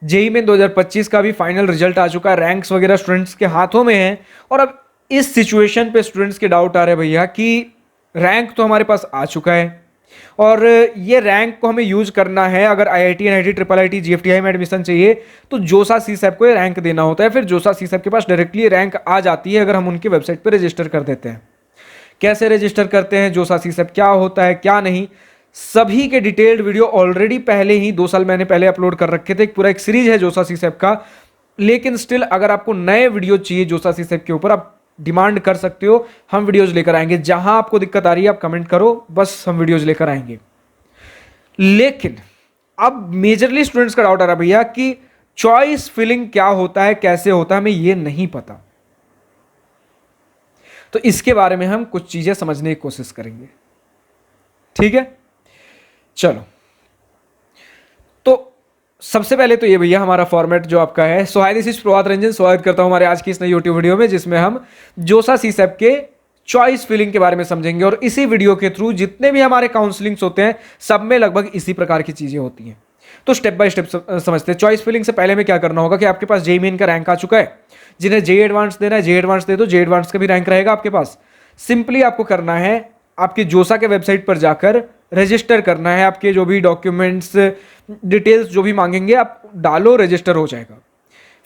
JEE main 2025 का भी final result आ चुका है, रैंक्स वगैरह स्टूडेंट्स के हाथों में है। और अब इस सिचुएशन पे स्टूडेंट्स के डाउट आ रहे हैं भैया कि रैंक तो हमारे पास आ चुका है और ये रैंक को हमें यूज करना है। अगर IIT, NIT, triple IT, GFTI में एडमिशन चाहिए तो जोसा सीसैप को ये रैंक देना होता है। फिर जोसा सीसैप के पास डायरेक्टली रैंक आ जाती है अगर हम उनकी वेबसाइट पर रजिस्टर कर देते हैं। कैसे रजिस्टर करते हैं, जोसा सीसैप क्या होता है क्या नहीं, सभी के डिटेल्ड वीडियो ऑलरेडी पहले ही 2 साल मैंने पहले अपलोड कर रखे थे। एक पूरा एक सीरीज है जोसा सीसैप का। लेकिन स्टिल अगर आपको नए वीडियो चाहिए जोसा सीसैप के ऊपर, आप डिमांड कर सकते हो, हम वीडियोज लेकर आएंगे। जहां आपको दिक्कत आ रही है आप कमेंट करो, बस हम वीडियोज लेकर आएंगे। लेकिन अब मेजरली स्टूडेंट्स का डाउट आ रहा है भैया कि चॉइस फिलिंग क्या होता है, कैसे होता है, हमें यह नहीं पता। तो इसके बारे में हम कुछ चीजें समझने की कोशिश करेंगे, ठीक है। चलो, तो सबसे पहले तो ये भैया हमारा फॉर्मेट जो आपका है। सो हाय, दिस इज प्रभात रंजन, स्वागत करता हूं हमारे आज की इस नई यूट्यूब वीडियो में, जिसमें हम जोसा सीसैप के चॉइस फिलिंग के बारे में समझेंगे। और इसी वीडियो के थ्रू जितने भी हमारे काउंसलिंग्स होते हैं सब में लगभग इसी प्रकार की चीजें होती हैं। तो स्टेप बाय स्टेप समझते हैं। चॉइस फिलिंग से पहले में क्या करना होगा कि आपके पास जेईई मेन का रैंक आ चुका है, जिन्हें जेईई एडवांस देना है जेईई एडवांस दे दो, जेईई एडवांस का भी रैंक रहेगा आपके पास। सिंपली आपको करना है, आपके जोसा के वेबसाइट पर जाकर रजिस्टर करना है। आपके जो भी डॉक्यूमेंट्स डिटेल्स जो भी मांगेंगे आप डालो, रजिस्टर हो जाएगा।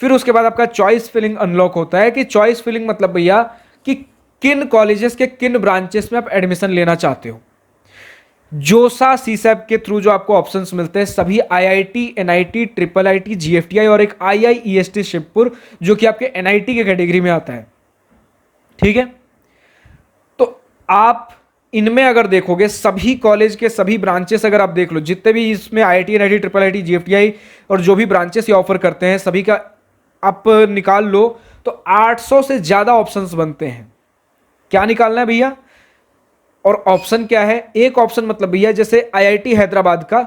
फिर उसके बाद आपका चॉइस फिलिंग अनलॉक होता है। कि चॉइस फिलिंग मतलब भैया कि किन कॉलेजेस के किन ब्रांचेस में आप एडमिशन लेना चाहते हो। जोसा सीसैप के थ्रू जो आपको ऑप्शंस मिलते हैं सभी IIT, NIT, triple IT, GFTI और एक आईआईईएसटी शिवपुर जो कि आपके एनआईटी के कैटेगरी में आता है, ठीक है। तो आप इनमें अगर देखोगे सभी कॉलेज के सभी ब्रांचेस अगर आप देख लो, जितने भी इसमें IIT, NIT, triple IT, GFTI और जो भी ब्रांचेस ये ऑफर करते हैं सभी का आप निकाल लो तो 800 से ज्यादा ऑप्शंस बनते हैं। क्या निकालना है भैया, और ऑप्शन क्या है। एक ऑप्शन मतलब भैया जैसे आईआईटी हैदराबाद का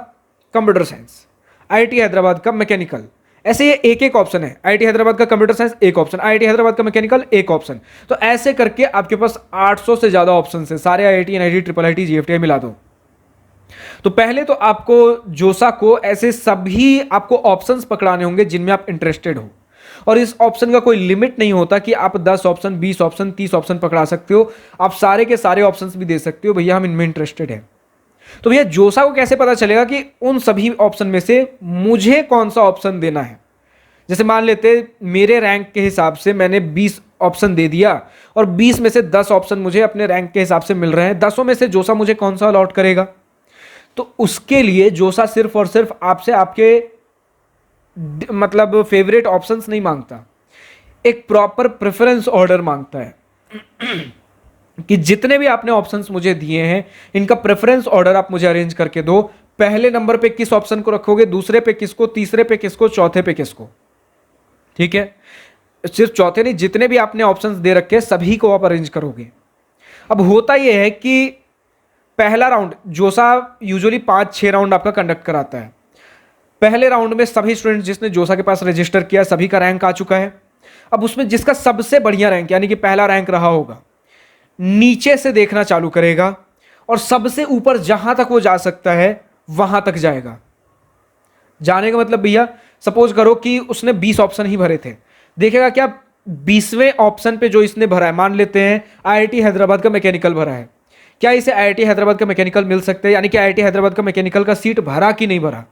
कंप्यूटर साइंस, आईआईटी हैदराबाद का मैकेनिकल, ऐसे ये एक एक ऑप्शन है। आईआईटी हैदराबाद का कंप्यूटर साइंस एक ऑप्शन, आईआईटी हैदराबाद का मैकेनिकल एक ऑप्शन। तो ऐसे करके आपके पास 800 से ज्यादा ऑप्शन है। सारे IIT, NIT, triple IT, GFTI मिला दो। तो पहले तो आपको जोसा को ऐसे सभी आपको ऑप्शंस पकड़ाने होंगे जिनमें आप इंटरेस्टेड हो। और इस ऑप्शन का कोई लिमिट नहीं होता कि आप 10 ऑप्शन, 20 ऑप्शन, 30 ऑप्शन पकड़ा सकते हो। आप सारे के सारे ऑप्शंस भी दे सकते हो, भैया हम इनमें इंटरेस्टेड हैं। तो भैया जोसा को कैसे पता चलेगा कि उन सभी ऑप्शन में से मुझे कौन सा ऑप्शन देना है। जैसे मान लेते मेरे रैंक के हिसाब से मैंने 20 ऑप्शन दे दिया और 20 में से 10 ऑप्शन मुझे अपने रैंक के हिसाब से मिल रहे हैं, 10 में से जोसा मुझे कौन सा अलॉट करेगा। तो उसके लिए जोसा सिर्फ और सिर्फ आपसे आपके मतलब फेवरेट ऑप्शंस नहीं मांगता, एक प्रॉपर प्रेफरेंस ऑर्डर मांगता है कि जितने भी आपने ऑप्शंस मुझे दिए हैं इनका प्रेफरेंस ऑर्डर आप मुझे अरेंज करके दो। पहले नंबर पे किस ऑप्शन को रखोगे, दूसरे पे किसको, तीसरे पे किसको, चौथे पे किसको, ठीक है। सिर्फ चौथे नहीं, जितने भी आपने ऑप्शंस दे रखे सभी को आप अरेंज करोगे। अब होता यह है कि पहला राउंड जोसा यूजुअली 5-6 राउंड आपका कंडक्ट कराता है। पहले राउंड में सभी स्टूडेंट जिसने जोसा के पास रजिस्टर किया सभी का रैंक आ चुका है। अब उसमें जिसका सबसे बढ़िया रैंक यानी कि पहला रैंक रहा होगा, नीचे से देखना चालू करेगा और सबसे ऊपर जहां तक वो जा सकता है वहां तक जाएगा। जाने का मतलब भैया सपोज करो कि उसने 20 ऑप्शन ही भरे थे, देखेगा क्या 20वें ऑप्शन पे जो इसने भरा है, मान लेते हैं आईआईटी हैदराबाद का मैकेनिकल भरा है, क्या इसे आईआईटी हैदराबाद का मैकेनिकल मिल सकते हैं, यानी कि आईआईटी हैदराबाद का मैकेनिकल का सीट भरा कि नहीं भरा।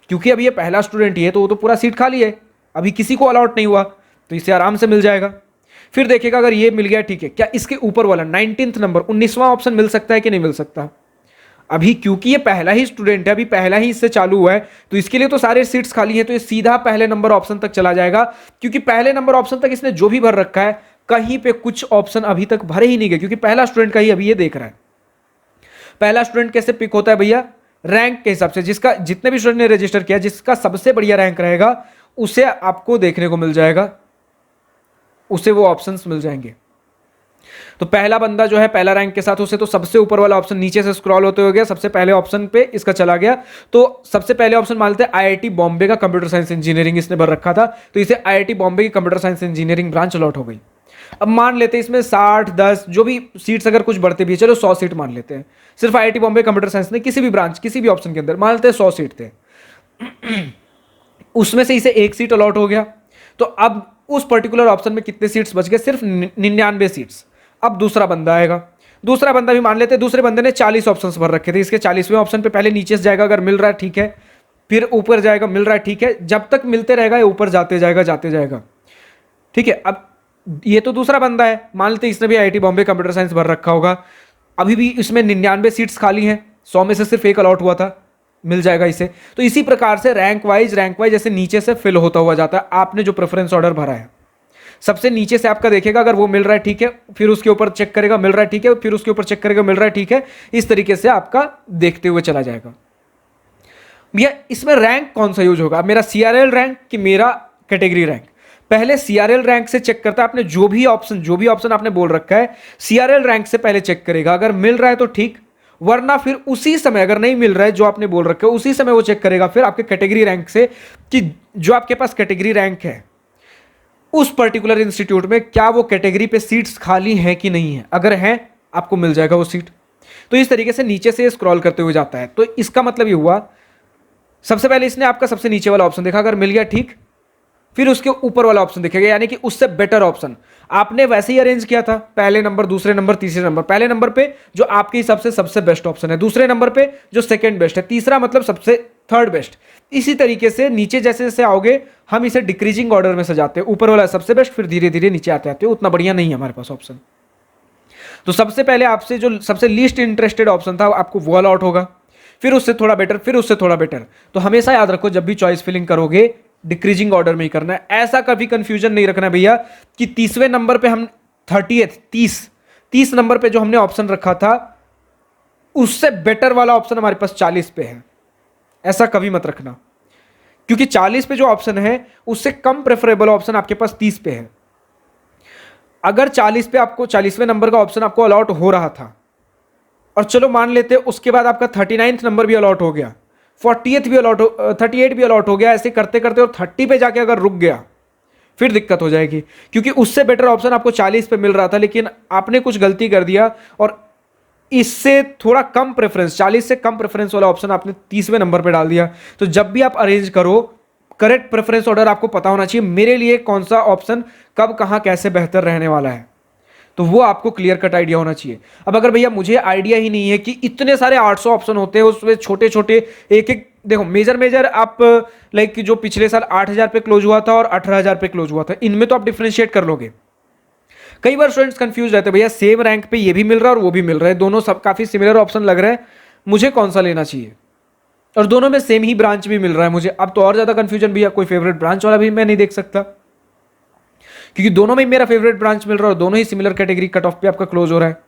क्योंकि अभी ये पहला स्टूडेंट ही है तो वो तो पूरा सीट खाली है, अभी किसी को अलॉट नहीं हुआ, तो इसे आराम से मिल जाएगा। फिर देखेगा अगर ये मिल गया ठीक है, क्या इसके ऊपर वाला 19th नंबर 19वां ऑप्शन मिल सकता है कि नहीं मिल सकता। अभी क्योंकि ये पहला ही स्टूडेंट है, अभी पहला ही इससे चालू हुआ है, तो इसके लिए तो सारे सीट्स खाली हैं, तो ये सीधा पहले नंबर ऑप्शन तक चला जाएगा। क्योंकि पहले नंबर ऑप्शन तक इसने जो भी भर रखा है कहीं पे कुछ ऑप्शन अभी तक भरे ही नहीं गए, क्योंकि पहला स्टूडेंट का ही अभी ये देख रहा है। पहला स्टूडेंट कैसे पिक होता है भैया, रैंक के हिसाब से। जिसका जितने भी स्टूडेंट ने रजिस्टर किया जिसका सबसे बढ़िया रैंक रहेगा उसे आपको देखने को मिल जाएगा, उसे वो ऑप्शंस मिल जाएंगे। तो पहला बंदा जो है पहला रैंक के साथ, उसे तो सबसे ऊपर वाला ऑप्शन नीचे से स्क्रॉल होते हो गया, सबसे पहले ऑप्शन पे इसका चला गया। तो सबसे पहले ऑप्शन मान लेते हैं आईआईटी बॉम्बे का कंप्यूटर साइंस इंजीनियरिंग इसने भर रखा था, तो इसे आईआईटी बॉम्बे की computer science engineering branch allot हो गई। अब मान लेते हैं इसमें 60-10 जो भी सीट्स अगर कुछ बढ़ते भी है, चलो 100 सीट मान लेते हैं। सिर्फ आईआईटी बॉम्बे कंप्यूटर साइंस ने किसी भी ब्रांच किसी भी ऑप्शन के अंदर मान लेते हैं 100 सीट थे। उसमें से इसे एक सीट अलॉट हो गया, तो अब उस पर्टिकुलर ऑप्शन में कितने सीट्स बच गए? सिर्फ 99 सीट्स। अब दूसरा बंदा आएगा, दूसरा बंदा भी मान लेते हैं दूसरे बंदे ने 40 ऑप्शंस भर रखे थे, इसके 40वें ऑप्शन पे पहले नीचे से जाएगा, अगर मिल रहा है ठीक है, फिर ऊपर जाएगा, मिल रहा है ठीक है, जब तक मिलते रहेगा ये ऊपर जाते जाएगा, ठीक है। अब ये तो दूसरा बंदा है, मान लेते इसने भी आईआईटी बॉम्बे कंप्यूटर साइंस भर रखा होगा, अभी भी इसमें 99 सीट्स खाली हैं, 100 में से सिर्फ एक अलॉट हुआ था, मिल जाएगा इसे। तो इसी प्रकार से रैंक वाइज ऐसे नीचे से फिल होता हुआ जाता है। आपने जो प्रेफरेंस ऑर्डर भरा है, सबसे नीचे से आपका देखेगा, अगर वो मिल रहा है ठीक है, फिर उसके ऊपर चेक करेगा, मिल रहा है ठीक है, फिर उसके ऊपर चेक करेगा, मिल रहा है ठीक है, इस तरीके से आपका देखते हुए चला जाएगा। भैया इसमें रैंक कौन सा यूज होगा? मेरा सीआरएल रैंक कि मेरा कैटेगरी रैंक? पहले सीआरएल रैंक से चेक करता है, आपने जो भी ऑप्शन आपने बोल रखा है सीआरएल रैंक से पहले चेक करेगा, अगर मिल रहा है तो ठीक, वरना फिर उसी समय अगर नहीं मिल रहा है जो आपने बोल रखा है उसी समय वो चेक करेगा फिर आपके कैटेगरी रैंक से कि जो आपके पास कैटेगरी रैंक है उस पर्टिकुलर इंस्टीट्यूट में क्या वो कैटेगरी पे सीट्स खाली हैं कि नहीं है, अगर हैं आपको मिल जाएगा वो सीट। तो इस तरीके से नीचे से स्क्रॉल करते हुए जाता है। तो इसका मतलब ये हुआ, सबसे पहले इसने आपका सबसे नीचे वाला ऑप्शन देखा, अगर मिल गया ठीक, फिर उसके ऊपर वाला ऑप्शन देखेगा, यानी कि उससे बेटर ऑप्शन आपने वैसे ही अरेंज किया था, पहले नंबर, दूसरे नंबर, तीसरे नंबर, पहले नंबर पे जो आपके हिसाब से सबसे बेस्ट ऑप्शन है, दूसरे नंबर पे जो सेकंड बेस्ट है, तीसरा मतलब सबसे थर्ड बेस्ट। इसी तरीके से नीचे जैसे जैसे आओगे हम इसे डिक्रीजिंग ऑर्डर में सजाते हैं, ऊपर वाला सबसे बेस्ट, फिर धीरे धीरे नीचे आते आते, उतना बढ़िया नहीं है हमारे पास ऑप्शन। तो सबसे पहले आपसे जो सबसे लीस्ट इंटरेस्टेड ऑप्शन था आपको वो अलॉट होगा, फिर उससे थोड़ा बेटर, फिर उससे थोड़ा बेटर। तो हमेशा याद रखो जब भी चॉइस फिलिंग करोगे डिक्रीजिंग ऑर्डर में ही करना है। ऐसा कभी कंफ्यूजन नहीं रखना भैया कि 30वें नंबर पे हम 30 नंबर पे जो हमने ऑप्शन रखा था उससे बेटर वाला ऑप्शन हमारे पास 40 पे है, ऐसा कभी मत रखना, क्योंकि 40 पे जो ऑप्शन है उससे कम प्रेफरेबल ऑप्शन आपके पास 30 पे है। अगर 40 पे आपको 40वें नंबर का ऑप्शन आपको अलॉट हो रहा था और चलो मान लेते उसके बाद आपका 39th नंबर भी अलॉट हो गया, 40th भी अलॉट, 38 भी अलॉट हो गया, ऐसे करते करते और 30 पे जाके अगर रुक गया फिर दिक्कत हो जाएगी, क्योंकि उससे बेटर ऑप्शन आपको 40 पे मिल रहा था लेकिन आपने कुछ गलती कर दिया और इससे थोड़ा कम प्रेफरेंस, 40 से कम प्रेफरेंस वाला ऑप्शन आपने 30वें नंबर पे डाल दिया। तो जब भी आप अरेंज करो करेक्ट प्रेफरेंस ऑर्डर आपको पता होना चाहिए, मेरे लिए कौन सा ऑप्शन कब कहां कैसे बेहतर रहने वाला है, तो वो आपको क्लियर कट आइडिया होना चाहिए। अब अगर भैया मुझे आइडिया ही नहीं है कि इतने सारे 800 ऑप्शन होते हैं, उसमें छोटे छोटे एक एक, देखो मेजर आप लाइक जो पिछले साल 8000 पे क्लोज हुआ था और 18000 पे क्लोज हुआ था, इनमें तो आप डिफरेंशिएट कर लोगे। कई बार स्टूडेंट्स कंफ्यूज रहते हैं, भैया सेम रैंक पे ये भी मिल रहा है और वो भी मिल रहा है, दोनों सब काफी सिमिलर ऑप्शन लग रहा है, मुझे कौन सा लेना चाहिए, और दोनों में सेम ही ब्रांच भी मिल रहा है मुझे। अब तो और ज्यादा कंफ्यूजन, भैया कोई फेवरेट ब्रांच वाला भी मैं नहीं देख सकता, क्योंकि दोनों में मेरा फेवरेट ब्रांच मिल रहा है और दोनों ही सिमिलर कैटेगरी कट ऑफ पे आपका क्लोज हो रहा है।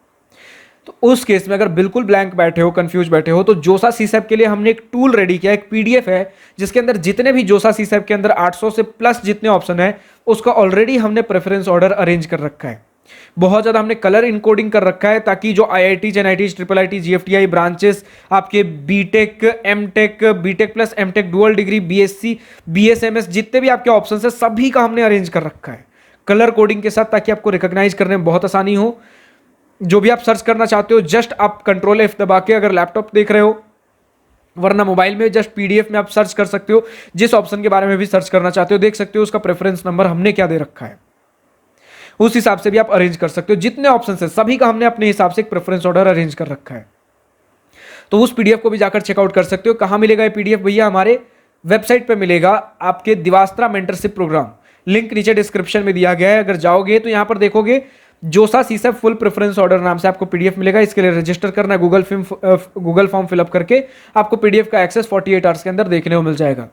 तो उस केस में अगर बिल्कुल ब्लैंक बैठे हो, कंफ्यूज बैठे हो, तो जोसा सीसैप के लिए हमने एक टूल रेडी किया, एक पीडीएफ है जिसके अंदर जितने भी जोसा सीसैप के अंदर 800 से प्लस जितने ऑप्शन है उसका ऑलरेडी हमने प्रेफरेंस ऑर्डर अरेंज कर रखा है। बहुत ज्यादा हमने कलर इनकोडिंग कर रखा है ताकि जो IIT, NIT, triple IT, GFTI branches, आपके BTech, MTech, BTech plus MTech, dual degree, BSc, BSMS, जितने भी आपके ऑप्शन है सभी का हमने अरेंज कर रखा है कलर कोडिंग के साथ, ताकि आपको रिकॉग्नाइज करने में बहुत आसानी हो। जो भी आप सर्च करना चाहते हो जस्ट आप कंट्रोल एफ दबा के, अगर लैपटॉप देख रहे हो, वरना मोबाइल में जस्ट पीडीएफ में आप सर्च कर सकते हो, जिस ऑप्शन के बारे में भी सर्च करना चाहते हो देख सकते हो उसका प्रेफरेंस नंबर हमने क्या दे रखा है, उस हिसाब से भी आप अरेंज कर सकते हो। जितने ऑप्शन है सभी का हमने अपने हिसाब से एक प्रेफरेंस ऑर्डर अरेंज कर रखा है, तो उस पीडीएफ को भी जाकर चेकआउट कर सकते हो। कहां मिलेगा ये पीडीएफ भैया? हमारे वेबसाइट पे मिलेगा, आपके दिवास्त्रा मेंटरशिप प्रोग्राम, लिंक नीचे डिस्क्रिप्शन में दिया गया है। अगर जाओगे तो यहां पर देखोगे जोसा सीसैप फुल प्रेफरेंस ऑर्डर नाम से आपको पीडीएफ मिलेगा। इसके लिए रजिस्टर करना है, गूगल फॉर्म फिलअप करके आपको पीडीएफ का एक्सेस 48 आवर्स के अंदर देखने को मिल जाएगा।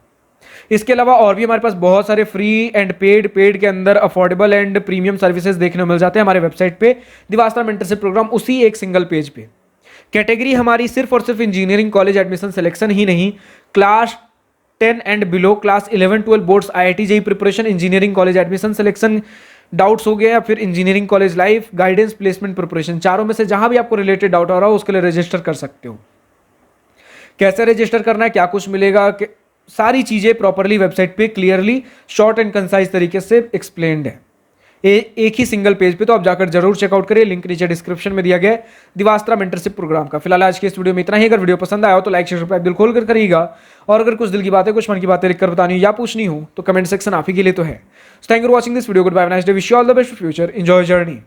इसके अलावा और भी हमारे पास बहुत सारे फ्री एंड पेड के अंदर अफोर्डेबल एंड प्रीमियम सर्विसेज देखने को मिल जाते हैं हमारे वेबसाइट पे, दिवास्त्रा मेंटरशिप प्रोग्राम, उसी एक सिंगल पेज पे। कैटेगरी हमारी सिर्फ और सिर्फ इंजीनियरिंग कॉलेज एडमिशन सिलेक्शन ही नहीं, class 10 and below, class 11, 12 boards, IIT JEE preparation, engineering college admission selection, doubts हो गए, या फिर engineering college life, guidance, placement preparation, चारों में से जहां भी आपको रिलेटेड डाउट हो रहा हो उसके लिए रजिस्टर कर सकते हो। कैसे रजिस्टर करना है, क्या कुछ मिलेगा, सारी चीजें प्रॉपरली वेबसाइट पे क्लियरली शॉर्ट एंड कंसाइज तरीके से एक्सप्लेन्ड है। एक ही सिंगल पेज पे, तो आप जाकर जरूर चेकआउट करिए, लिंक नीचे डिस्क्रिप्शन में दिया गया है दिवास्त्रा मेंटरशिप प्रोग्राम का। फिलहाल आज के इस वीडियो में इतना ही। अगर वीडियो पसंद आया हो तो लाइक शेयर सब्सक्राइब दिल खोल कर करिएगा, और अगर कुछ दिल की बातें, कुछ मन की बातें लिखकर बतानी हो या पूछनी हो तो कमेंट सेक्शन आप ही के लिए तो है। Thank you for watching this video, good bye, nice day, wish you all the best future, enjoy journey.